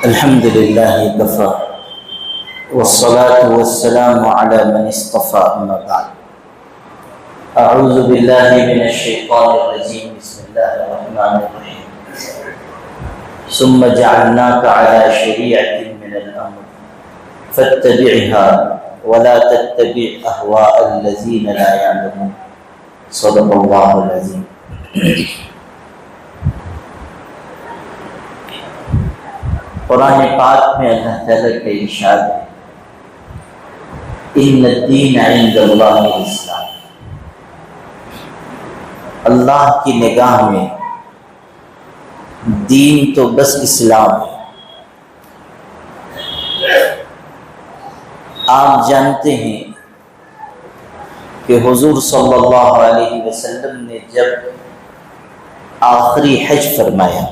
الحمد لله كفى والصلاة والسلام على من اصطفى أما بعد أعوذ بالله من الشيطان الرجيم بسم الله الرحمن الرحيم ثم جعلناك على شريعة من الأمر فاتبعها ولا تتبع أهواء الذين لا يعلمون صدق الله العظيم. قرآن پاک میں اللہ تعالیٰ کا ارشاد ہے ان الدین عند اللہ الاسلام. اللہ کی نگاہ میں دین تو بس اسلام ہے. آپ جانتے ہیں کہ حضور صلی اللہ علیہ وسلم نے جب آخری حج فرمایا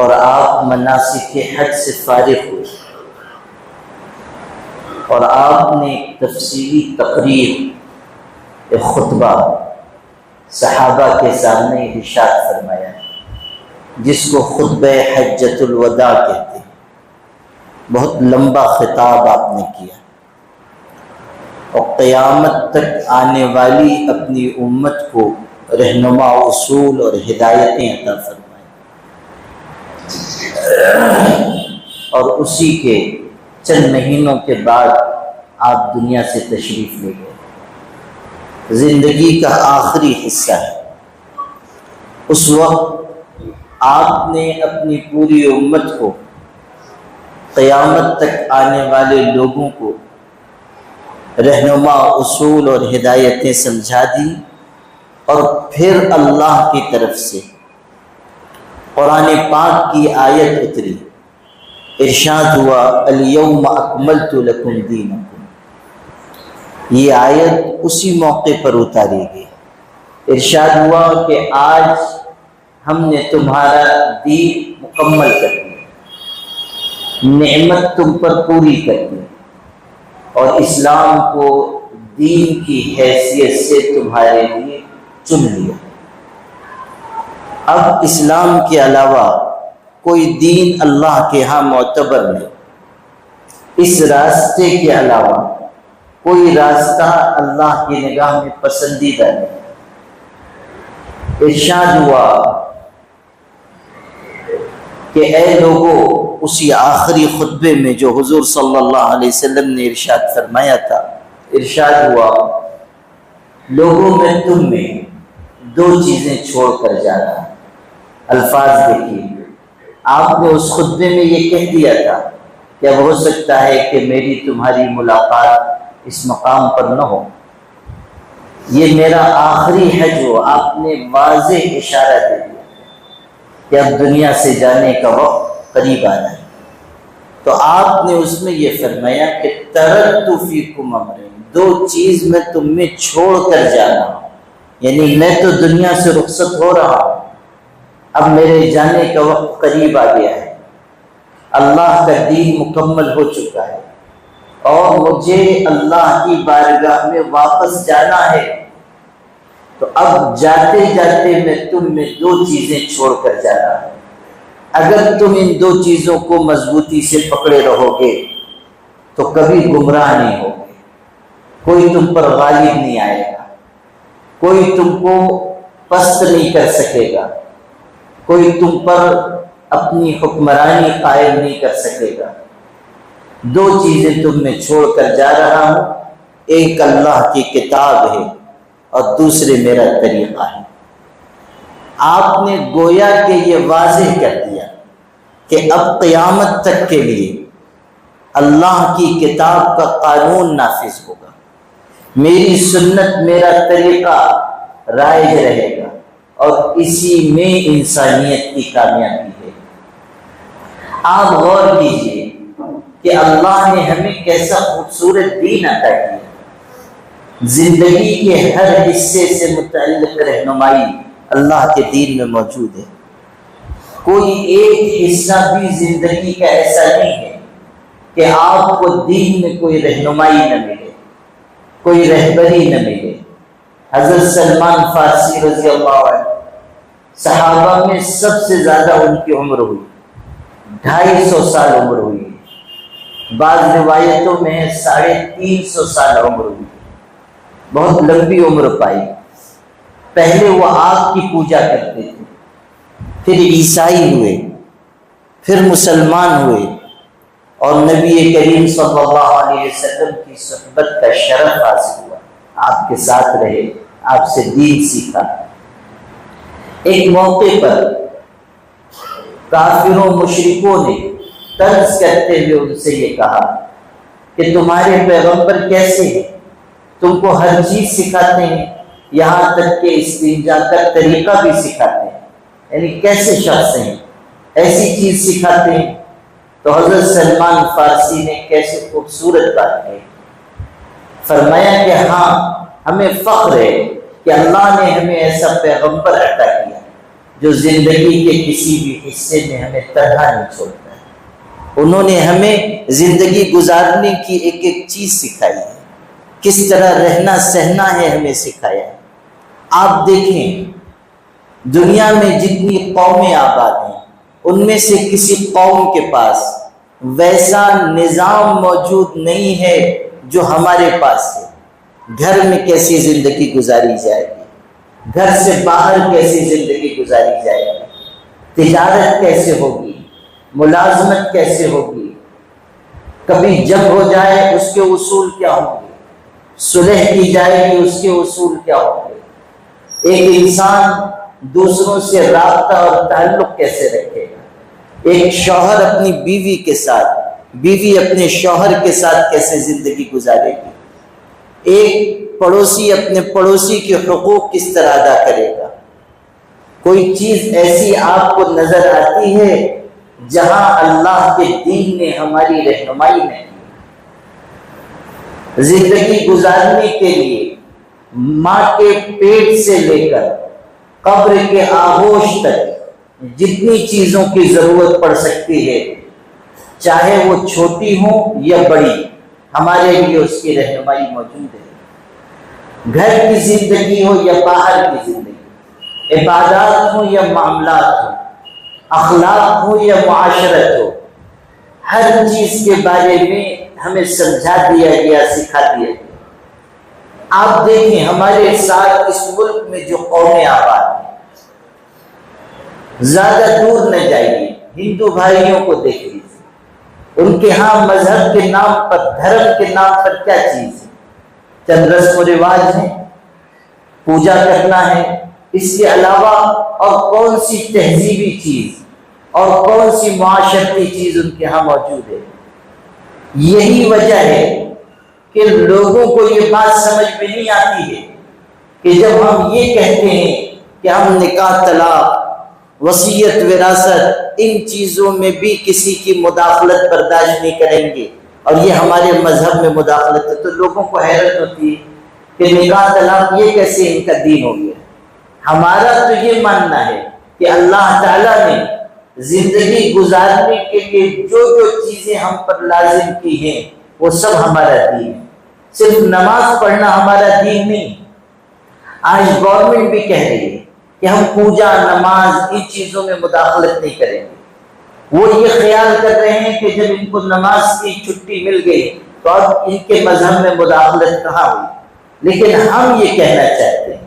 اور آپ مناسک حج سے فارغ ہوئے اور آپ نے ایک تفصیلی تقریر ایک خطبہ صحابہ کے سامنے ارشاد فرمایا جس کو خطبہ حجۃ الوداع کہتے ہیں. بہت لمبا خطاب آپ نے کیا اور قیامت تک آنے والی اپنی امت کو رہنما اصول اور ہدایتیں عطا فرمائیں اور اسی کے چند مہینوں کے بعد آپ دنیا سے تشریف لے گئے. زندگی کا آخری حصہ ہے. اس وقت آپ نے اپنی پوری امت کو قیامت تک آنے والے لوگوں کو رہنما اصول اور ہدایتیں سمجھا دی اور پھر اللہ کی طرف سے قرآن پاک کی آیت اتری. ارشاد ہوا الیوم اکملت لکم دینکم. یہ آیت اسی موقع پر اتاری گئی. ارشاد ہوا کہ آج ہم نے تمہارا دین مکمل کر دیا, نعمت تم پر پوری کر دی اور اسلام کو دین کی حیثیت سے تمہارے لیے چن لیا. اب اسلام کے علاوہ کوئی دین اللہ کے ہاں معتبر نہیں. اس راستے کے علاوہ کوئی راستہ اللہ کی نگاہ میں پسندیدہ نہیں. ارشاد ہوا کہ اے لوگوں, اسی آخری خطبے میں جو حضور صلی اللہ علیہ وسلم نے ارشاد فرمایا تھا, ارشاد ہوا لوگوں میں تم میں دو چیزیں چھوڑ کر جانا. الفاظ دیکھیے, آپ نے اس خطبے میں یہ کہہ دیا تھا کہ اب ہو سکتا ہے کہ میری تمہاری ملاقات اس مقام پر نہ ہو, یہ میرا آخری حج ہو. آپ نے واضح اشارہ دے دیا کہ اب دنیا سے جانے کا وقت قریب آ رہا ہے. تو آپ نے اس میں یہ فرمایا کہ ترکت فیکم امرین, دو چیز میں تم میں چھوڑ کر جانا ہوں. یعنی میں تو دنیا سے رخصت ہو رہا ہوں, اب میرے جانے کا وقت قریب آ گیا ہے. اللہ کا دین مکمل ہو چکا ہے اور مجھے اللہ کی بارگاہ میں واپس جانا ہے. تو اب جاتے جاتے میں تم میں دو چیزیں چھوڑ کر جا رہا ہوں. اگر تم ان دو چیزوں کو مضبوطی سے پکڑے رہو گے تو کبھی گمراہ نہیں ہوگے, کوئی تم پر غالب نہیں آئے گا, کوئی تم کو پست نہیں کر سکے گا, کوئی تم پر اپنی حکمرانی قائم نہیں کر سکے گا. دو چیزیں تم میں چھوڑ کر جا رہا ہوں, ایک اللہ کی کتاب ہے اور دوسرے میرا طریقہ ہے. آپ نے گویا کہ یہ واضح کر دیا کہ اب قیامت تک کے لیے اللہ کی کتاب کا قانون نافذ ہوگا, میری سنت میرا طریقہ رائج رہے گا اور اسی میں انسانیت کی کامیابی ہے. آپ غور کیجئے کہ اللہ نے ہمیں کیسا خوبصورت دین عطا کیا. زندگی کے ہر حصے سے متعلق رہنمائی اللہ کے دین میں موجود ہے. کوئی ایک حصہ بھی زندگی کا ایسا نہیں ہے کہ آپ کو دین میں کوئی رہنمائی نہ ملے, کوئی رہبری نہ ملے. حضرت سلمان فارسی رضی اللہ عنہ صحابہ میں سب سے زیادہ ان کی عمر ہوئی 250 سال عمر ہوئی، بعض روایتوں میں 350 سال عمر ہوئی، بہت لمبی عمر پائی۔ پہلے وہ آگ کی پوجا کرتے تھے، پھر عیسائی ہوئے، پھر مسلمان ہوئے، اور نبی کریم صلی اللہ علیہ وسلم کی صحبت کا شرف حاصل ہوا، آپ کے ساتھ رہے، آپ سے دین سیکھا۔ ایک موقع پر کافروں مشرکوں نے طرز کرتے ہوئے ان سے یہ کہا کہ تمہارے پیغمبر کیسے ہیں، تم کو ہر چیز سکھاتے ہیں، یہاں تک کہ استنجا کا طریقہ بھی سکھاتے ہیں، یعنی کیسے شخص ہیں، ایسی چیز سکھاتے ہیں۔ تو حضرت سلمان فارسی نے کیسے خوبصورت بات کہی، فرمایا کہ ہاں ہمیں فخر ہے کہ اللہ نے ہمیں ایسا پیغمبر عطا کیا جو زندگی کے کسی بھی حصے میں ہمیں تنہا نہیں چھوڑتا ہے۔ انہوں نے ہمیں زندگی گزارنے کی ایک ایک چیز سکھائی ہے، کس طرح رہنا سہنا ہے ہمیں سکھایا ہے۔ آپ دیکھیں دنیا میں جتنی قومیں آباد ہیں ان میں سے کسی قوم کے پاس ویسا نظام موجود نہیں ہے جو ہمارے پاس ہے۔ گھر میں کیسی زندگی گزاری جائے گی، گھر سے باہر کیسی زندگی گزاری جائے گی، تجارت کیسے ہوگی، ملازمت کیسے ہوگی، کبھی جنگ ہو جائے اس کے اصول کیا ہوں گے، صلح کی جائے گی اس کے اصول کیا ہوں گے، ایک انسان دوسروں سے رابطہ اور تعلق کیسے رکھے گا، ایک شوہر اپنی بیوی کے ساتھ، بیوی اپنے شوہر کے ساتھ کیسے زندگی گزارے گی، ایک پڑوسی اپنے پڑوسی کے حقوق کس طرح ادا کرے گا۔ کوئی چیز ایسی آپ کو نظر آتی ہے جہاں اللہ کے دین نے ہماری رہنمائی نہیں کی؟ زندگی گزارنے کے لیے ماں کے پیٹ سے لے کر قبر کے آغوش تک جتنی چیزوں کی ضرورت پڑ سکتی ہے، چاہے وہ چھوٹی ہو یا بڑی، ہمارے لیے اس کی رہنمائی موجود ہے۔ گھر کی زندگی ہو یا باہر کی زندگی، عبادات ہو یا معاملات ہو، اخلاق ہو یا معاشرت ہو، ہر چیز کے بارے میں ہمیں سمجھا دیا گیا، سکھا دیا گیا۔ آپ دیکھیں ہمارے ساتھ اس ملک میں جو قومیں آباد ہیں، زیادہ دور نہ جائیے، ہندو بھائیوں کو دیکھ لیجیے، ان کے ہاں مذہب کے نام پر، دھرم کے نام پر کیا چیز ہے؟ چند رسم و رواج ہیں، پوجا کرنا ہے، اس کے علاوہ اور کون سی تہذیبی چیز اور کون سی معاشرتی چیز ان کے ہاں موجود ہے؟ یہی وجہ ہے کہ لوگوں کو یہ بات سمجھ میں نہیں آتی ہے کہ جب ہم یہ کہتے ہیں کہ ہم نکاح، طلاق، وصیت، وراثت، ان چیزوں میں بھی کسی کی مداخلت برداشت نہیں کریں گے اور یہ ہمارے مذہب میں مداخلت ہے، تو لوگوں کو حیرت ہوتی ہے کہ نکاح، طلاق یہ کیسے ان کا دین ہو گیا۔ ہمارا تو یہ ماننا ہے کہ اللہ تعالیٰ نے زندگی گزارنے کے لیے جو جو چیزیں ہم پر لازم کی ہیں وہ سب ہمارا دین ہے، صرف نماز پڑھنا ہمارا دین نہیں۔ آج گورنمنٹ بھی کہہ رہی ہے کہ ہم پوجا، نماز، ان چیزوں میں مداخلت نہیں کریں گے۔ وہ یہ خیال کر رہے ہیں کہ جب ان کو نماز کی چھٹی مل گئی تو اب ان کے مذہب میں مداخلت کہاں ہوئی؟ لیکن ہم یہ کہنا چاہتے ہیں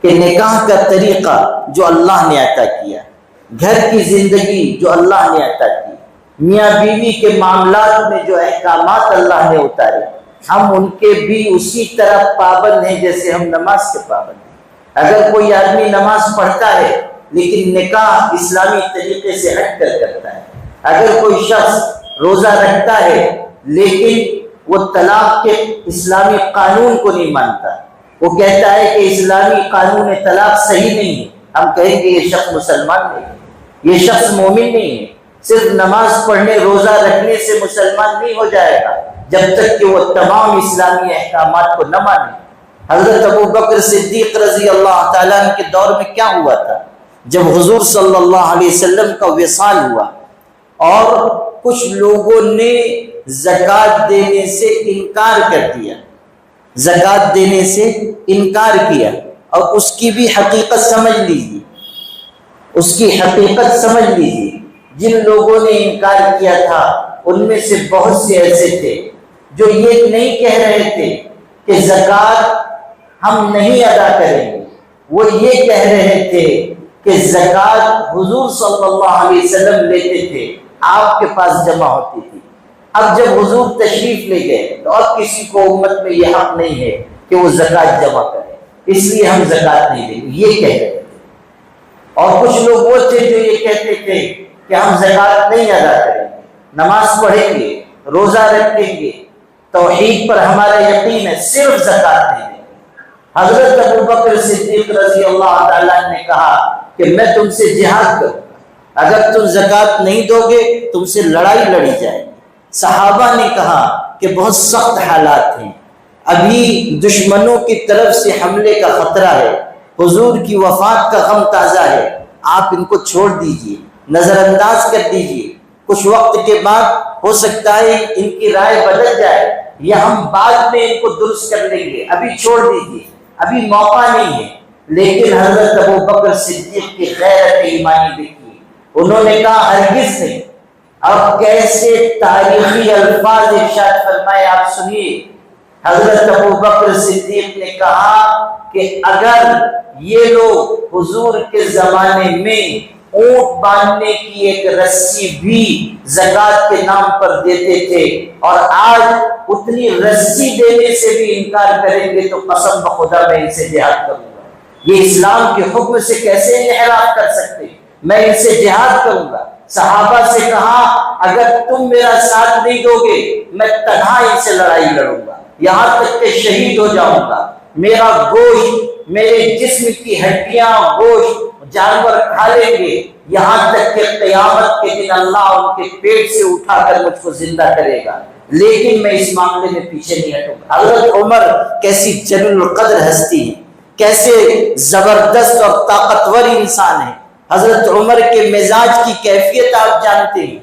کہ نکاح کا طریقہ جو اللہ نے عطا کیا، گھر کی زندگی جو اللہ نے عطا کی، میاں بیوی کے معاملات میں جو احکامات اللہ نے اتارے، ہم ان کے بھی اسی طرح پابند ہیں جیسے ہم نماز کے پابند ہیں۔ اگر کوئی آدمی نماز پڑھتا ہے لیکن نکاح اسلامی طریقے سے ہٹ کر کرتا ہے، اگر کوئی شخص روزہ رکھتا ہے لیکن وہ طلاق کے اسلامی قانون کو نہیں مانتا، وہ کہتا ہے کہ اسلامی قانون طلاق صحیح نہیں ہے، ہم کہیں گے یہ شخص مسلمان نہیں ہے، یہ شخص مومن نہیں ہے۔ صرف نماز پڑھنے، روزہ رکھنے سے مسلمان نہیں ہو جائے گا جب تک کہ وہ تمام اسلامی احکامات کو نہ مانے۔ حضرت ابو بکر صدیق رضی اللہ تعالیٰ عنہ کے دور میں کیا ہوا تھا؟ جب حضور صلی اللہ علیہ وسلم کا وصال ہوا اور کچھ لوگوں نے زکوٰۃ دینے سے انکار کر دیا، زکوٰۃ دینے سے انکار کیا، اور اس کی بھی حقیقت سمجھ لیجیے، اس کی حقیقت سمجھ لیجیے۔ جن لوگوں نے انکار کیا تھا ان میں سے بہت سے ایسے تھے جو یہ نہیں کہہ رہے تھے کہ زکوٰۃ ہم نہیں ادا کریں گے، وہ یہ کہہ رہے تھے کہ زکوٰۃ حضور صلی اللہ علیہ وسلم لیتے تھے، آپ کے پاس جمع ہوتی تھی۔ اب جب حضور تشریف لے گئے تو اب کسی کو امت میں یہ حق نہیں ہے کہ وہ زکوٰۃ جمع کرے، اس لیے ہم زکوٰۃ نہیں دیں گے، یہ کہہ رہے تھے۔ اور کچھ لوگ وہ تھے جو یہ کہتے تھے کہ ہم زکوٰۃ نہیں ادا کریں گے، نماز پڑھیں گے، روزہ رکھیں گے، توحید پر ہمارا یقین ہے، صرف زکوٰۃ نہیں دیں گے۔ حضرت ابوبکر صدیق رضی اللہ تعالیٰ نے کہا کہ میں تم سے جہاد کروں گا، اگر تم زکوٰۃ نہیں دو گے تم سے لڑائی لڑی جائے گی۔ صحابہ نے کہا کہ بہت سخت حالات ہیں، ابھی دشمنوں کی طرف سے حملے کا خطرہ ہے، حضور کی وفات کا غم تازہ ہے، آپ ان کو چھوڑ دیجئے، نظر انداز کر دیجئے، کچھ وقت کے بعد ہو سکتا ہے ان کی رائے بدل جائے یا ہم بعد میں ان کو درست کر لیں گے، ابھی چھوڑ دیجئے، ابھی موقع نہیں ہے۔ لیکن حضرت ابوبکر صدیق کی غیرت ایمانی دیکھیے، انہوں نے کہا ہرگز نہیں۔ اب کیسے تاریخی الفاظ ارشاد فرمائے آپ سنیے، حضرت ابوبکر صدیق نے کہا کہ اگر یہ لوگ حضور کے زمانے میں اونٹ باندھنے کی ایک رسی بھی زکوٰۃ کے نام پر دیتے تھے اور آج اتنی رسی دینے سے بھی انکار کریں گے تو قسم بخدا میں ان سے جہاد کروں گا۔ یہ اسلام کے حکم سے کیسے انحراف کر سکتے، میں ان سے جہاد کروں گا۔ صحابہ سے کہا اگر تم میرا ساتھ نہیں دو گے میں تنہا ان سے لڑائی لڑوں گا، یہاں تک کہ شہید ہو جاؤں گا، میرا گوشت، میرے جسم کی ہڈیاں، گوشت جانور کھا لیں گے، یہاں تک کہ قیامت کے دن اللہ ان کے پیٹ سے اٹھا کر مجھ کو زندہ کرے گا، لیکن میں اس معاملے میں پیچھے نہیں ہٹوں گا۔ حضرت عمر کیسی جلیل القدر ہستی ہے، کیسے زبردست اور طاقتور انسان ہے۔ حضرت عمر کے مزاج کی کیفیت آپ جانتے ہیں،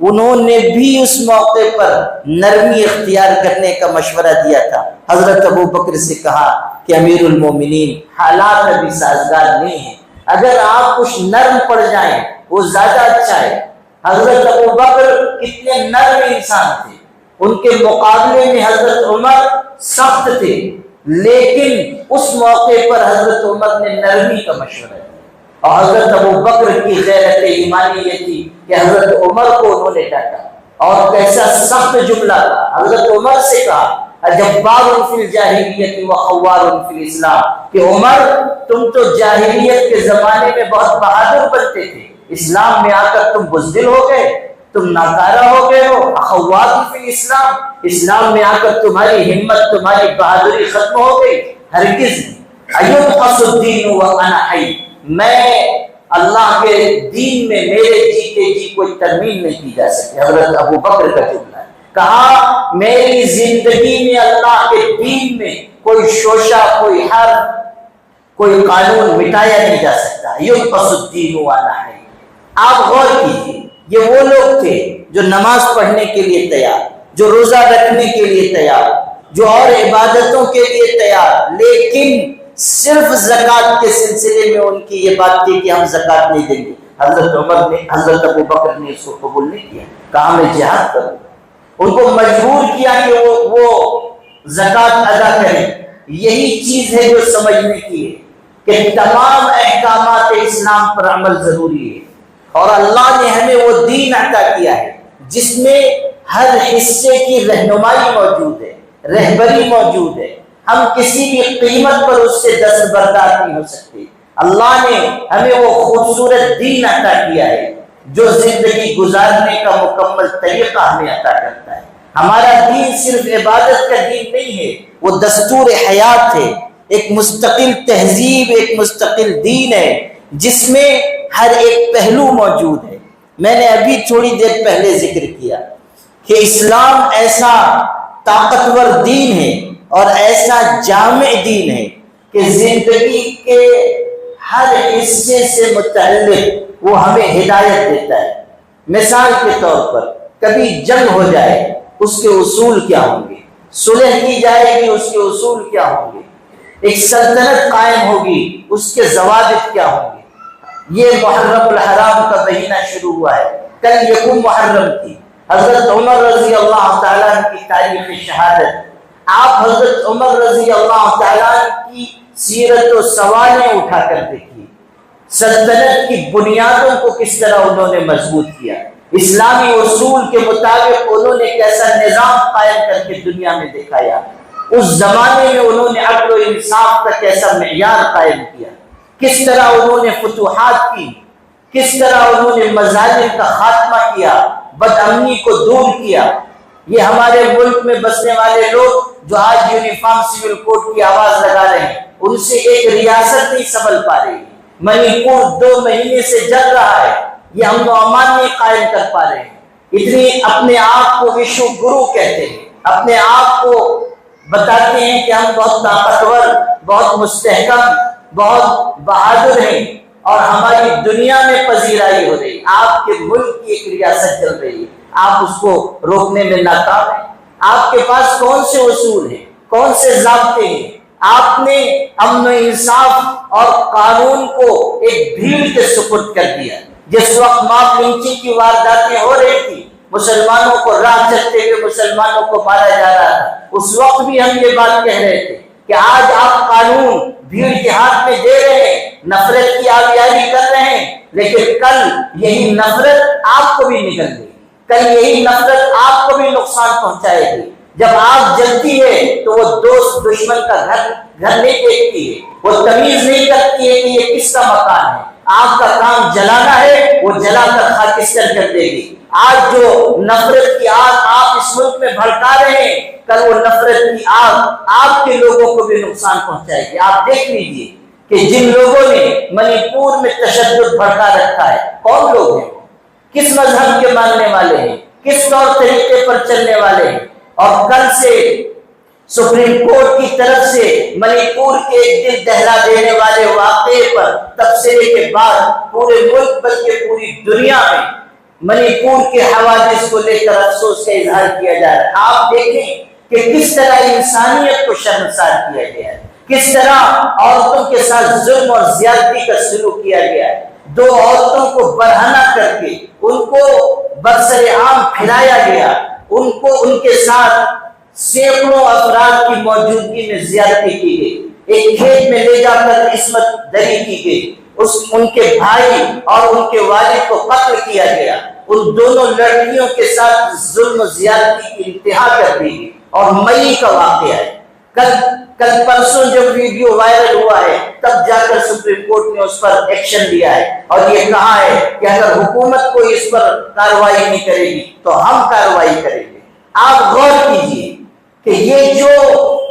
انہوں نے بھی اس موقع پر نرمی اختیار کرنے کا مشورہ دیا تھا۔ حضرت ابوبکر سے کہا کہ امیر المومنین حالات ابھی سازگار نہیں ہیں، اگر آپ کچھ نرم پڑ جائیں وہ زیادہ اچھا ہے۔ حضرت ابوبکر کتنے نرم انسان تھے، ان کے مقابلے میں حضرت عمر سخت تھے، لیکن اس موقع پر حضرت عمر نے نرمی کا مشورہ دیا۔ اور حضرت ابوبکر کی غیرت ایمانی یہ تھی کہ حضرت عمر کو انہوں نے ڈانٹا، اور کیسا سخت جملہ تھا۔ حضرت عمر سے کہا جبار فی الجاہلیت و خوار فی الاسلام، کہ عمر تم تو جاہلیت کے زمانے میں بہت بہادر بنتے تھے، اسلام میں آ کر تم بزدل ہو گئے، تم ناکارہ ہو گئے ہو، خوار فی الاسلام، اسلام میں آ کر تمہاری ہمت، تمہاری بہادری ختم ہو گئی، ہرگز نہیں۔ ایبقص الدین وانا حی، میں اللہ کے دین میں میرے جیتے جی کوئی ترمیم نہیں کی جا سکتی۔ حضرت ابوبکر کا جملہ ہے، کہا میری زندگی میں اللہ کے دین میں کوئی شوشہ، کوئی حرف، کوئی قانون مٹایا نہیں جا سکتا۔ یبقص الدین وانا حی۔ آپ غور کیجیے، یہ وہ لوگ تھے جو نماز پڑھنے کے لیے تیار، جو روزہ رکھنے کے لیے تیار، جو اور عبادتوں کے لیے تیار، لیکن صرف زکوٰۃ کے سلسلے میں ان کی یہ بات تھی کہ ہم زکوٰۃ نہیں دیں گے۔ حضرت عمر نے، حضرت ابوبکر نے اس کو قبول نہیں کیا، کہا میں جہاد کروں، ان کو مجبور کیا کہ وہ زکوٰۃ ادا کریں۔ یہی چیز ہے جو سمجھنے کی ہے کہ تمام احکامات اسلام پر عمل ضروری ہے، اور اللہ نے ہمیں وہ دین عطا کیا ہے جس میں ہر حصے کی رہنمائی موجود ہے، رہبری موجود ہے، ہم کسی بھی قیمت پر اس سے دستبردار نہیں ہو سکتے۔ اللہ نے ہمیں وہ خوبصورت دین عطا کیا ہے جو زندگی گزارنے کا مکمل طریقہ ہمیں عطا کرتا ہے۔ ہمارا دین صرف عبادت کا دین نہیں ہے، وہ دستور حیات ہے، ایک مستقل تہذیب، ایک مستقل دین ہے جس میں ہر ایک پہلو موجود ہے۔ میں نے ابھی تھوڑی دیر پہلے ذکر کیا کہ اسلام ایسا طاقتور دین ہے اور ایسا جامع دین ہے کہ زندگی کے ہر حصے سے متعلق وہ ہمیں ہدایت دیتا ہے۔ مثال کے طور پر کبھی جنگ ہو جائے، اس کے اصول کیا ہوں گے، صلح کی جائے گی، اس کے اصول کیا ہوں گے، ایک سلطنت قائم ہوگی، اس کے ضوابط کیا ہوں گے، یہ محرم الحرام کا مہینہ شروع ہوا ہے، کل یکم محرم تھی۔ حضرت عمر رضی اللہ تعالیٰ عنہ کی تاریخ شہادت، آپ حضرت عمر رضی اللہ تعالیٰ عنہ کی سیرت و سوانح اٹھا کر دیکھیے، سلطنت کی بنیادوں کو کس طرح انہوں نے مضبوط کیا، اسلامی اصول کے مطابق انہوں نے کیسا نظام قائم کر کے دنیا میں دکھایا، اس زمانے میں انہوں نے عدل و انصاف کا کیسا معیار قائم کیا، کس طرح انہوں نے فتوحات کی، کس طرح انہوں نے مظالم کا خاتمہ کیا، بد امنی کو دور کیا۔ یہ ہمارے ملک میں بسنے والے لوگ جو آج یونیفارم سول کوڈ کی آواز لگا رہے ہیں، ان سے ایک ریاست نہیں سنبھل پا رہی۔ منی پور 2 مہینے سے جل رہا ہے، یہ امن و امان نہیں قائم کر پا رہے ہیں۔ اتنی اپنے آپ کو وشو گرو کہتے ہیں، اپنے آپ کو بتاتے ہیں کہ ہم بہت طاقتور، بہت مستحکم، بہت بہادر ہیں، اور ہماری دنیا میں پذیرائی ہو رہی۔ آپ کے ملک کی ایک ریاست چل رہی ہے، آپ اس کو روکنے میں ناکام ہیں۔ آپ کے پاس کون سے اصول ہیں، کون سے ضابطے ہیں؟ آپ نے امن و انصاف اور قانون کو ایک بھیڑ کے سپرد کر دیا۔ جس وقت ماب لنچنگ کی وارداتیں ہو رہی تھی، مسلمانوں کو راہ چلتے ہوئے مسلمانوں کو مارا جا رہا تھا، اس وقت بھی ہم یہ بات کہہ رہے تھے کہ آج آپ قانون بھیڑ کے ہاتھ میں دے رہے ہیں، نفرت کی آبیاری کر رہے ہیں، لیکن کل یہی نفرت آپ کو بھی نگل گئی، کل یہی نفرت آپ کو بھی نقصان پہنچائے گی۔ جب آگ جلتی ہے تو وہ دوست دشمن کا گھر نہیں دیکھتی ہے، وہ تمیز نہیں کرتی ہے کہ یہ کس کا مکان ہے۔ آگ کا کام جلانا ہے، وہ جلا کر خاکستر کر دے گی۔ آج جو نفرت کی آگ آپ اس ملک میں بھڑکا رہے ہیں، کل وہ نفرت کی آگ آپ کے لوگوں کو بھی نقصان پہنچائے گی۔ آپ دیکھ لیجئے کہ جن لوگوں نے منی پور میں تشدد بھڑکا رکھا ہے، کون لوگ ہیں، کس مذہب کے ماننے والے ہیں، کس طور طریقے پر چلنے والے ہیں، اور کل سے سپریم کورٹ کی طرف سے منی پور کے ایک دل دہلا دینے والے واقعے پر تبصرے کے بعد پورے ملک بلکہ پوری دنیا میں منی پور کے حوادث کو لے کر افسوس کا اظہار کیا جا رہا ہے۔ آپ دیکھیں کہ کس طرح انسانیت کو شرمسار کیا گیا ہے، کس طرح عورتوں کے ساتھ ظلم اور زیادتی کا سلوک کیا گیا ہے۔ 2 عورتوں کو برہنہ کر کے ان کو برسر عام پھیلایا گیا، ان کو ان کے ساتھ سینکڑوں افراد کی موجودگی میں زیادتی کی گئی، ایک کھیت میں لے جا کر عصمت دری کی گئی، ان کے بھائی اور ان کے والد کو قتل کیا گیا، ان دونوں لڑکیوں کے ساتھ ظلم و زیادتی کی انتہا کر دی گئی۔ اور مئی کا واقعہ ہے، کل پرسوں جب ویڈیو وائرل ہوا ہے تب جا کر سپریم کورٹ نے اس پر ایکشن لیا ہے اور یہ کہا ہے کہ اگر حکومت کوئی اس پر کارروائی نہیں کرے گی تو ہم کارروائی کریں گے۔ آپ غور کیجئے کہ یہ جو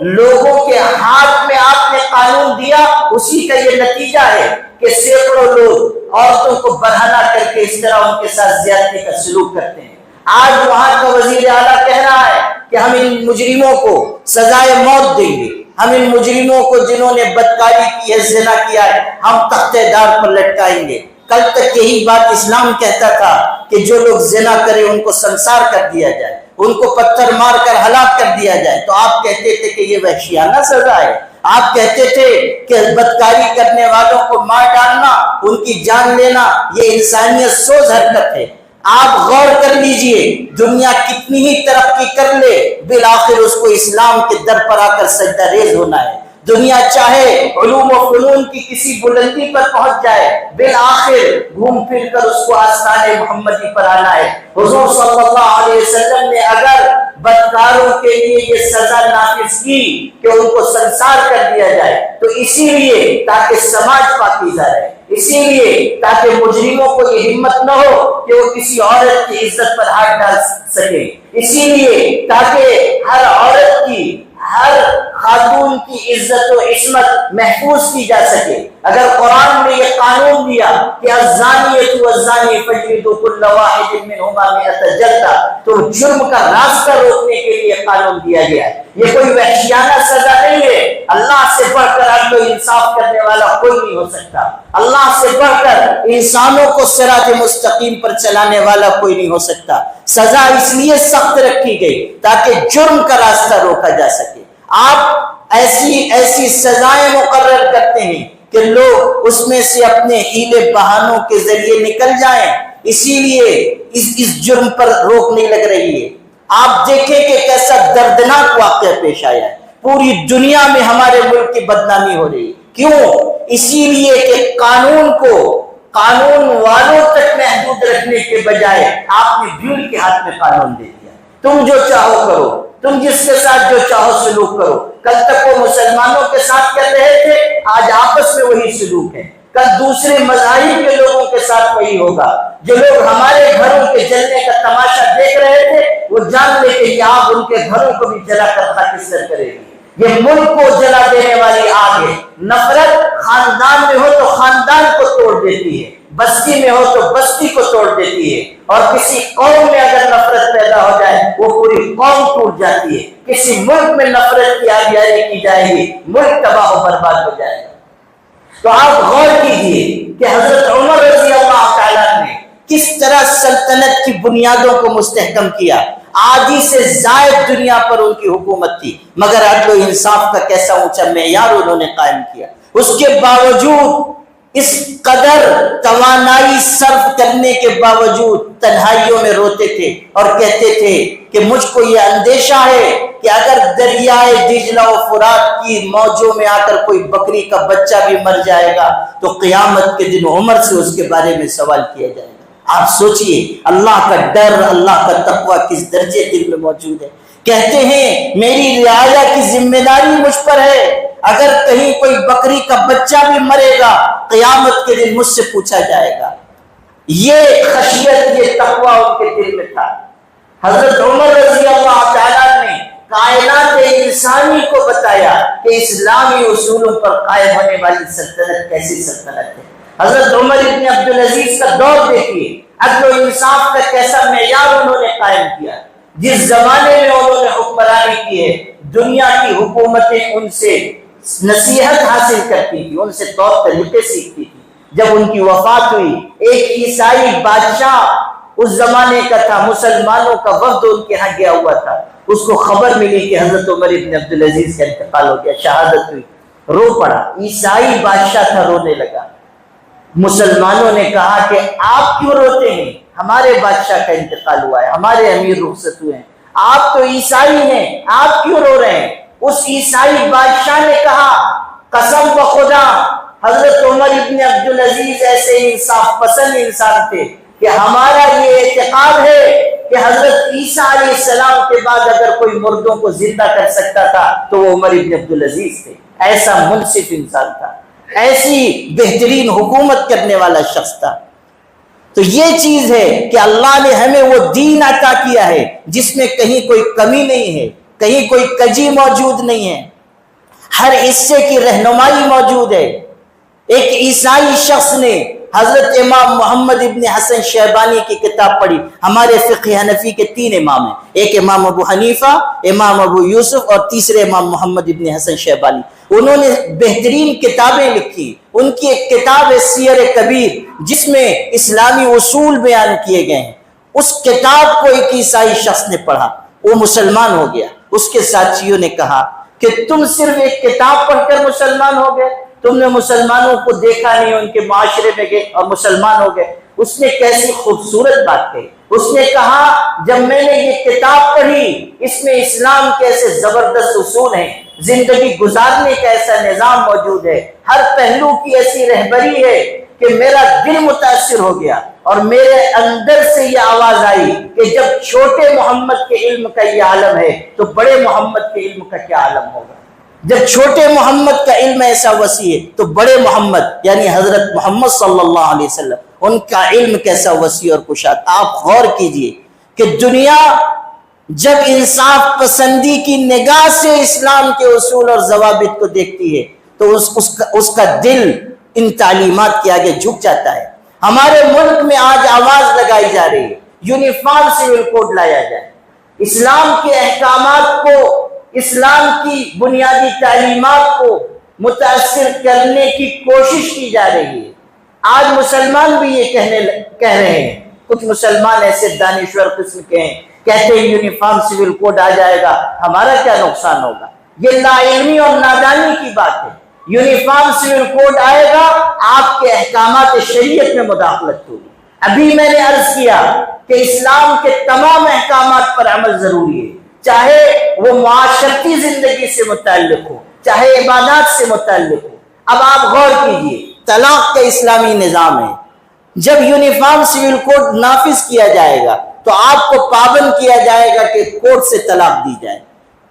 لوگوں کے ہاتھ میں آپ نے قانون دیا، اسی کا یہ نتیجہ ہے کہ سینکڑوں لوگ عورتوں کو برہنہ کر کے اس طرح ان کے ساتھ زیادتی کا سلوک کرتے ہیں۔ آج وہاں کا وزیر اعلیٰ کہہ رہا ہے کہ ہم ان مجرموں کو سزائے موت دیں گے، ہم ان مجرموں کو جنہوں نے بدکاری کی ہے، زنا کیا ہے، ہم تختہ دار پر لٹکائیں گے۔ کل تک یہی بات اسلام کہتا تھا کہ جو لوگ زنا کرے ان کو سنسار کر دیا جائے، ان کو پتھر مار کر ہلاک کر دیا جائے، تو آپ کہتے تھے کہ یہ وحشیانہ سزا ہے۔ آپ کہتے تھے کہ بدکاری کرنے والوں کو مار ڈالنا، ان کی جان لینا، یہ انسانیت سوز حرکت ہے۔ آپ غور کر لیجئے، دنیا کتنی ہی ترقی کر لے، بالآخر اس کو اسلام کے در پر آ کر سجدہ ریز ہونا ہے۔ دنیا چاہے علوم و فنون کی کسی بلندی پر پہنچ جائے، بالآخر گھوم پھر کر اس کو آستان محمدی پر آنا ہے۔ حضور صلی اللہ علیہ وسلم نے اگر بدکاروں کے لیے یہ سزا نافذ کی کہ ان کو سنسار کر دیا جائے تو اسی لیے تاکہ سماج پاکیزہ رہے، اسی لیے تاکہ مجرموں کو یہ ہمت نہ ہو کہ وہ کسی عورت کی عزت پر ہاتھ ڈال سکے، اسی لیے تاکہ ہر عورت کی، ہر خاتون کی عزت و عصمت محفوظ کی جا سکے۔ اگر قرآن نے یہ قانون دیا کہ الزانیۃ والزانی فاجلدوا کل واحد منہما 100 جلدہ، تو جرم کا راستہ روکنے کے لیے قانون دیا گیا ہے۔ یہ کوئی وحشیانہ سزا نہیں ہے۔ اللہ سے بڑھ کر عدل و انصاف کرنے والا کوئی نہیں ہو سکتا، اللہ سے بڑھ کر انسانوں کو صراط مستقیم پر چلانے والا کوئی نہیں ہو سکتا۔ سزا اس لیے سخت رکھی گئی تاکہ جرم کا راستہ روکا جا سکے۔ آپ ایسی سزائیں مقرر کرتے ہیں کہ لوگ اس میں سے اپنے ہیلے بہانوں کے ذریعے نکل جائیں، اسی لیے اس جرم پر روک نہیں لگ رہی ہے۔ آپ دیکھیں کہ کیسا دردناک واقعہ پیش آیا ہے، پوری دنیا میں ہمارے ملک کی بدنامی ہو رہی ہے۔ کیوں؟ اسی لیے کہ قانون والوں تک محدود رکھنے کے بجائے آپ نے بھیڑ کے ہاتھ میں قانون دے دیا۔ تم جو چاہو کرو، تم جس کے ساتھ جو چاہو سلوک کرو۔ کل تک وہ مسلمانوں کے ساتھ کر رہے تھے، آج آپس میں وہی سلوک ہے، کل دوسرے مذاہب کے لوگوں کے ساتھ وہی ہوگا۔ جو لوگ ہمارے گھروں کے جلنے کا تماشا دیکھ رہے تھے، وہ جان لے کہ یہ آگ ان کے گھروں کو بھی جلا کر خاکستر کرے گی۔ یہ ملک کو جلا دینے والی آگ ہے۔ نفرت خاندان میں ہو تو خاندان کو توڑ دیتی ہے، بستی میں ہو تو بستی کو توڑ دیتی ہے، اور کسی قوم میں اگر نفرت پیدا ہو جائے وہ پوری قوم ٹوٹ جاتی ہے۔ کسی ملک میں نفرت کی آگیاری کی جائے گی، ملک تباہ و برباد ہو جائے گا۔ تو آپ غور کیجئے کہ حضرت عمر رضی اللہ تعالیٰ نے کس طرح سلطنت کی بنیادوں کو مستحکم کیا۔ آدھی سے زائد دنیا پر ان کی حکومت تھی، مگر عدل و انصاف کا کیسا اونچا معیار انہوں نے قائم کیا۔ اس کے باوجود، اس قدر توانائی صرف کرنے کے باوجود تنہائیوں میں روتے تھے اور کہتے تھے کہ مجھ کو یہ اندیشہ ہے کہ اگر دریائے دجلہ و فرات کی موجوں میں آ کر کوئی بکری کا بچہ بھی مر جائے گا تو قیامت کے دن عمر سے اس کے بارے میں سوال کیا جائے گا۔ آپ سوچئے اللہ کا ڈر، اللہ کا تقوی کس درجے دل میں موجود ہے۔ کہتے ہیں میری رعایا کی ذمہ داری مجھ پر ہے، اگر کہیں کوئی بکری کا بچہ بھی مرے گا قیامت کے دن مجھ سے پوچھا جائے گا۔ یہ خشیت، یہ تقوی ان کے دل میں تھا۔ حضرت عمر رضی اللہ تعالیٰ نے کائنات انسانی کو بتایا کہ اسلامی اصولوں پر قائم ہونے والی سلطنت کیسی سلطنت ہے۔ حضرت عمر ابن عبدالعزیز کا دور دیکھیے، عدل و انصاف کا کیسا معیار انہوں نے قائم کیا۔ جس زمانے میں انہوں نے حکمرانی کی ہے، دنیا کی حکومتیں ان سے نصیحت حاصل کرتی تھی، ان سے طور طریقے سیکھتی تھی۔ جب ان کی وفات ہوئی، ایک عیسائی بادشاہ اس زمانے کا تھا، مسلمانوں کا وفد ان کے ہاں گیا ہوا تھا، اس کو خبر ملی کہ حضرت عمر ابن عبدالعزیز کا انتقال ہو گیا، شہادت ہوئی، رو پڑا۔ عیسائی بادشاہ تھا، رونے لگا۔ مسلمانوں نے کہا کہ آپ کیوں روتے ہیں؟ ہمارے بادشاہ کا انتقال ہوا ہے، ہمارے امیر رخصت ہوئے ہیں، آپ تو عیسائی ہیں، آپ کیوں رو رہے ہیں؟ اس عیسائی بادشاہ نے کہا قسم بخدا حضرت عمر ابن عبدالعزیز ایسے انصاف پسند انسان تھے کہ ہمارا یہ اعتقاد ہے کہ حضرت عیسیٰ علیہ السلام کے بعد اگر کوئی مردوں کو زندہ کر سکتا تھا تو وہ عمر ابن عبدالعزیز تھے۔ ایسا منصف انسان تھا، ایسی بہترین حکومت کرنے والا شخص تھا۔ تو یہ چیز ہے کہ اللہ نے ہمیں وہ دین عطا کیا ہے جس میں کہیں کوئی کمی نہیں ہے، کہیں کوئی کجی موجود نہیں ہے، ہر حصے کی رہنمائی موجود ہے۔ ایک عیسائی شخص نے حضرت امام محمد ابن حسن شیبانی کی کتاب پڑھی۔ ہمارے فقہ حنفی کے 3 امام ہیں، ایک امام ابو حنیفہ، امام ابو یوسف اور تیسرے امام محمد ابن حسن شیبانی۔ انہوں نے بہترین کتابیں لکھی۔ ان کی ایک کتاب ہے سیر کبیر جس میں اسلامی اصول بیان کیے گئے ہیں۔ اس کتاب کو ایک عیسائی شخص نے پڑھا، وہ مسلمان ہو گیا۔ اس کے ساتھیوں نے کہا کہ تم صرف ایک کتاب پڑھ کر مسلمان ہو گئے، تم نے مسلمانوں کو دیکھا نہیں، ان کے معاشرے میں گئے اور مسلمان ہو گئے۔ اس نے کیسی خوبصورت بات کہی۔ اس نے کہا جب میں نے یہ کتاب پڑھی اس میں اسلام کے ایسے زبردست اصول ہیں، زندگی گزارنے کا ایسا نظام موجود ہے، ہر پہلو کی ایسی رہبری ہے کہ میرا دل متاثر ہو گیا، اور میرے اندر سے یہ آواز آئی کہ جب چھوٹے محمد کے علم کا یہ عالم ہے تو بڑے محمد کے علم کا کیا عالم ہوگا۔ جب چھوٹے محمد کا علم ایسا وسیع ہے تو بڑے محمد یعنی حضرت محمد صلی اللہ علیہ وسلم ان کا علم کیسا وسیع اور کشاد۔ آپ غور کیجئے کہ دنیا جب انصاف پسندی کی نگاہ سے اسلام کے اصول اور ضوابط کو دیکھتی ہے تو اس کا دل ان تعلیمات کے آگے جھک جاتا ہے۔ ہمارے ملک میں آج آواز لگائی جا رہی ہے یونیفارم سول کوڈ لایا جائے، اسلام کے احکامات کو، اسلام کی بنیادی تعلیمات کو متاثر کرنے کی کوشش کی جا رہی ہے۔ آج مسلمان بھی یہ کہہ رہے ہیں، کچھ مسلمان ایسے دانشور قسم کے ہیں، کہتے ہیں یونیفارم سول کوڈ آ جائے گا، ہمارا کیا نقصان ہوگا۔ یہ لا علمی اور نادانی کی بات ہے۔ یونیفارم سول کوڈ آئے گا، آپ کے احکامات شریعت میں مداخلت ہوگی۔ ابھی میں نے عرض کیا کہ اسلام کے تمام احکامات پر عمل ضروری ہے، چاہے وہ معاشرتی زندگی سے متعلق ہو، چاہے عبادات سے متعلق ہو۔ اب آپ غور کیجئے، طلاق کا اسلامی نظام ہے، جب یونیفارم سول کوڈ نافذ کیا جائے گا تو آپ کو پابند کیا جائے گا کہ کورٹ سے طلاق دی جائے۔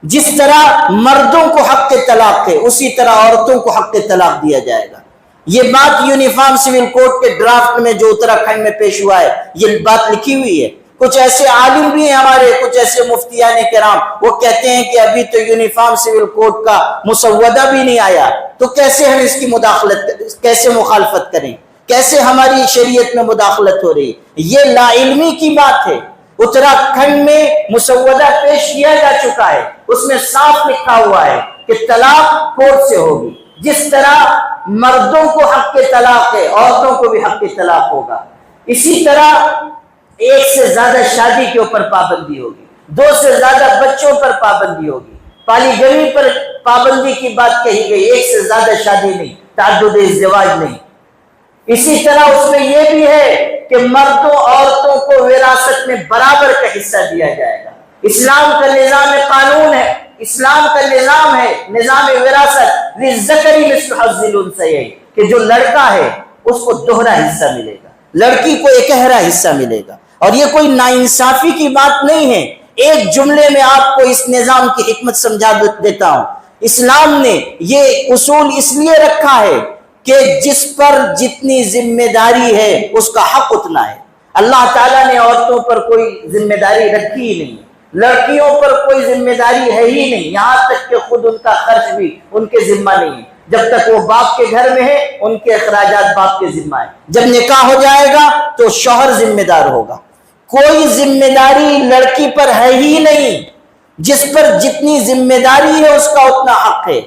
جس طرح مردوں کو حق طلاق ہے اسی طرح عورتوں کو حق طلاق دیا جائے گا۔ یہ بات یونیفارم سول کوڈ کے ڈرافٹ میں جو اتراکھنڈ میں پیش ہوا ہے یہ بات لکھی ہوئی ہے۔ کچھ ایسے عالم بھی ہیں ہمارے، کچھ ایسے مفتیان کرام، وہ کہتے ہیں کہ ابھی تو یونیفارم سول کوڈ کا مسودہ بھی نہیں آیا، تو کیسے ہم اس کی کیسے مخالفت کریں، کیسے ہماری شریعت میں مداخلت ہو رہی ہے؟ یہ لا علمی کی بات ہے۔ اتراکھنڈ میں مسودہ پیش کیا جا چکا ہے، اس میں صاف لکھا ہوا ہے کہ طلاق کورٹ سے ہوگی۔ جس طرح مردوں کو حق طلاق ہے، عورتوں کو بھی حق طلاق ہوگا۔ اسی طرح ایک سے زیادہ شادی کے اوپر پابندی ہوگی، 2 سے زیادہ بچوں پر پابندی ہوگی، پالیگمی پر پابندی کی بات کہی گئی، 1 سے زیادہ شادی نہیں، تعدد ازدواج نہیں۔ اسی طرح اس میں یہ بھی ہے کہ مردوں عورتوں کو وراثت میں برابر کا حصہ دیا جائے گا۔ اسلام کا نظام قانون ہے، اسلام کا نظام ہے، نظام وراثت للذکر مثل حظ الانثیین، کہ جو لڑکا ہے اس کو دوہرا حصہ ملے گا، لڑکی کو اکہرا حصہ ملے گا۔ اور یہ کوئی ناانصافی کی بات نہیں ہے، ایک جملے میں آپ کو اس نظام کی حکمت سمجھا دیتا ہوں۔ اسلام نے یہ اصول اس لیے رکھا ہے کہ جس پر جتنی ذمہ داری ہے اس کا حق اتنا ہے۔ اللہ تعالیٰ نے عورتوں پر کوئی ذمہ داری رکھی ہی نہیں، لڑکیوں پر کوئی ذمہ داری ہے ہی نہیں، یہاں تک کہ خود ان کا خرچ بھی ان کے ذمہ نہیں ہے۔ جب تک وہ باپ کے گھر میں ہے ان کے اخراجات باپ کے ذمہ ہے، جب نکاح ہو جائے گا تو شوہر ذمہ دار ہوگا۔ کوئی ذمہ داری لڑکی پر ہے ہی نہیں، جس پر جتنی ذمہ داری ہے اس کا اتنا حق ہے۔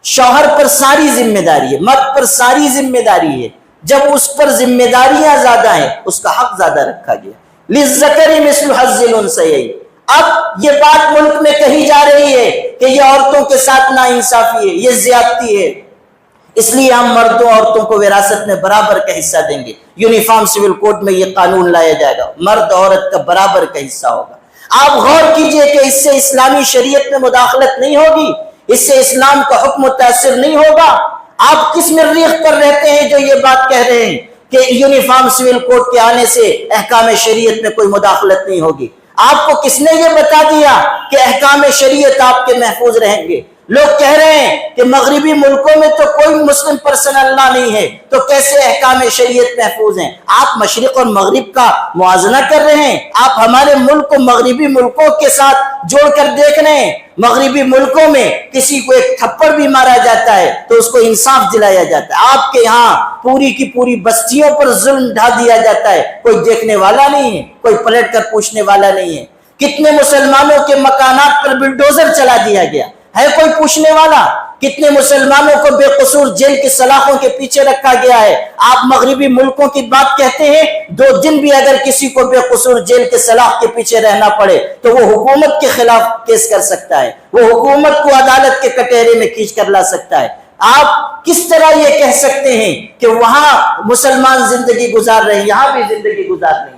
شوہر پر ساری ذمہ داری ہے، مرد پر ساری ذمہ داری ہے، جب اس پر ذمہ داریاں زیادہ ہیں اس کا حق زیادہ رکھا گیا۔ للذکر مثل حظ الانثیین۔ اب یہ بات ملک میں کہی جا رہی ہے کہ یہ عورتوں کے ساتھ ناانصافی ہے، یہ زیادتی ہے، اس لیے ہم مردوں عورتوں کو وراثت میں برابر کا حصہ دیں گے۔ یونیفارم سول کوڈ میں یہ قانون لایا جائے گا، مرد عورت کا برابر کا حصہ ہوگا۔ آپ غور کیجئے کہ اس سے اسلامی شریعت میں مداخلت نہیں ہوگی، اس سے اسلام کا حکم متاثر نہیں ہوگا۔ آپ کس مریخ پر رہتے ہیں جو یہ بات کہہ رہے ہیں کہ یونیفارم سول کوڈ کے آنے سے احکام شریعت میں کوئی مداخلت نہیں ہوگی؟ آپ کو کس نے یہ بتا دیا کہ احکام شریعت آپ کے محفوظ رہیں گے؟ لوگ کہہ رہے ہیں کہ مغربی ملکوں میں تو کوئی مسلم پرسن اللہ نہیں ہے، تو کیسے احکام شریعت محفوظ ہیں؟ آپ مشرق اور مغرب کا موازنہ کر رہے ہیں، آپ ہمارے ملک کو مغربی ملکوں کے ساتھ جوڑ کر دیکھ رہے ہیں۔ مغربی ملکوں میں کسی کو ایک تھپڑ بھی مارا جاتا ہے تو اس کو انصاف دلایا جاتا ہے، آپ کے یہاں پوری کی پوری بستیوں پر ظلم ڈھا دیا جاتا ہے، کوئی دیکھنے والا نہیں ہے، کوئی پلٹ کر پوچھنے والا نہیں ہے۔ کتنے مسلمانوں کے مکانات پر بلڈوزر چلا دیا گیا، ہے کوئی پوچھنے والا؟ کتنے مسلمانوں کو بے قصور جیل کی سلاخوں کے پیچھے رکھا گیا ہے؟ آپ مغربی ملکوں کی بات کہتے ہیں، 2 دن بھی اگر کسی کو بے قصور جیل کے سلاخ کے پیچھے رہنا پڑے تو وہ حکومت کے خلاف کیس کر سکتا ہے، وہ حکومت کو عدالت کے کٹہرے میں کھینچ کر لا سکتا ہے۔ آپ کس طرح یہ کہہ سکتے ہیں کہ وہاں مسلمان زندگی گزار رہے ہیں، یہاں بھی زندگی گزار رہے ہیں؟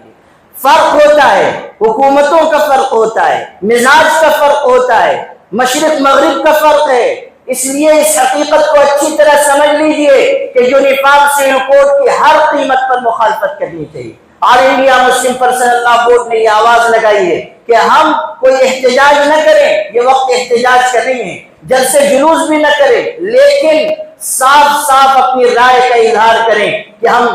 فرق ہوتا ہے، حکومتوں کا فرق ہوتا ہے، مزاج کا فرق ہوتا ہے، مشرق مغرب کا فرق ہے۔ اس لیے اس حقیقت کو اچھی طرح سمجھ لیجئے کہ یونیفارم سول کوڈ کی ہر قیمت پر مخالفت کرنی چاہیے۔ آل انڈیا مسلم پرسنل لا بورڈ نے یہ آواز لگائی ہے کہ ہم کوئی احتجاج نہ کریں، یہ وقت احتجاج کا نہیں ہے، جلسے جلوس بھی نہ کریں، لیکن صاف صاف اپنی رائے کا اظہار کریں کہ ہم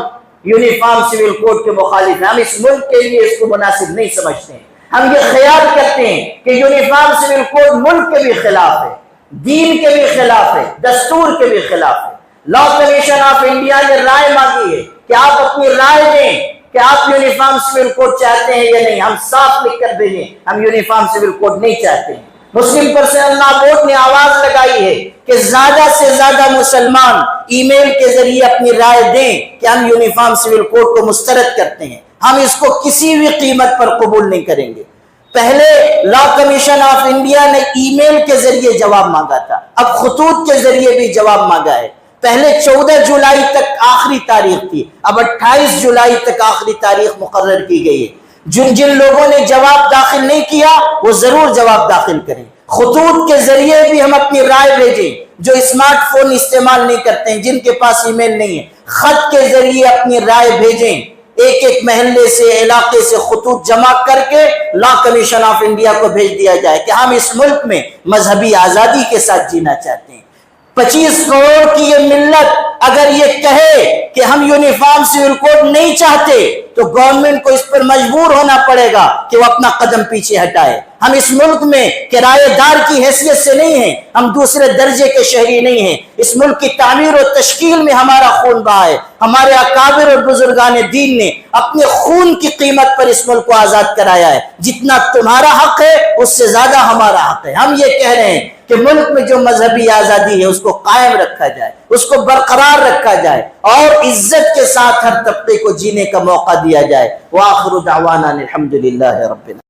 یونیفارم سول کوڈ کے مخالف ہیں، ہم اس ملک کے لیے اس کو مناسب نہیں سمجھتے ہیں۔ ہم یہ خیال کرتے ہیں کہ یونیفارم سول کوڈ ملک کے بھی خلاف ہے، دین کے بھی خلاف ہے، دستور کے بھی خلاف ہے۔ لا کمیشن آف انڈیا نے رائے مانگی ہے کہ آپ اپنی رائے دیں کہ آپ یونیفارم سول کوڈ چاہتے ہیں یا نہیں۔ ہم صاف لکھ کر دیں ہم یونیفارم سول کوڈ نہیں چاہتے ہیں۔ مسلم پرسنل لا بورڈ نے آواز لگائی ہے کہ زیادہ سے زیادہ مسلمان ای میل کے ذریعے اپنی رائے دیں کہ ہم یونیفارم سول کوڈ کو مسترد کرتے ہیں، ہم اس کو کسی بھی قیمت پر قبول نہیں کریں گے۔ پہلے لا کمیشن آف انڈیا نے ای میل کے ذریعے جواب مانگا تھا، اب خطوط کے ذریعے بھی جواب مانگا ہے۔ پہلے 14 جولائی تک آخری تاریخ تھی، اب 28 جولائی تک آخری تاریخ مقرر کی گئی ہے۔ جن لوگوں نے جواب داخل نہیں کیا وہ ضرور جواب داخل کریں۔ خطوط کے ذریعے بھی ہم اپنی رائے بھیجیں، جو اسمارٹ فون استعمال نہیں کرتے ہیں، جن کے پاس ای میل نہیں ہے، خط کے ذریعے اپنی رائے بھیجیں۔ ایک ایک محلے سے، علاقے سے خطوط جمع کر کے لا کمیشن آف انڈیا کو بھیج دیا جائے کہ ہم اس ملک میں مذہبی آزادی کے ساتھ جینا چاہتے ہیں۔ 25 کروڑ کی یہ ملت اگر یہ کہے کہ ہم یونیفارم سول کوڈ نہیں چاہتے تو گورنمنٹ کو اس پر مجبور ہونا پڑے گا کہ وہ اپنا قدم پیچھے ہٹائے۔ ہم اس ملک میں کرایہ دار کی حیثیت سے نہیں ہیں، ہم دوسرے درجے کے شہری نہیں ہیں۔ اس ملک کی تعمیر و تشکیل میں ہمارا خون بہا ہے۔ ہمارے اکابر اور بزرگان دین نے اپنے خون کی قیمت پر اس ملک کو آزاد کرایا ہے۔ جتنا تمہارا حق ہے اس سے زیادہ ہمارا حق ہے۔ ہم یہ کہہ رہے ہیں کہ ملک میں جو مذہبی آزادی ہے اس کو قائم رکھا جائے، اس کو برقرار رکھا جائے اور عزت کے ساتھ ہر طبقے کو جینے کا موقع دیا جائے۔ وآخر دعوانا الحمدللہ رب العالمین۔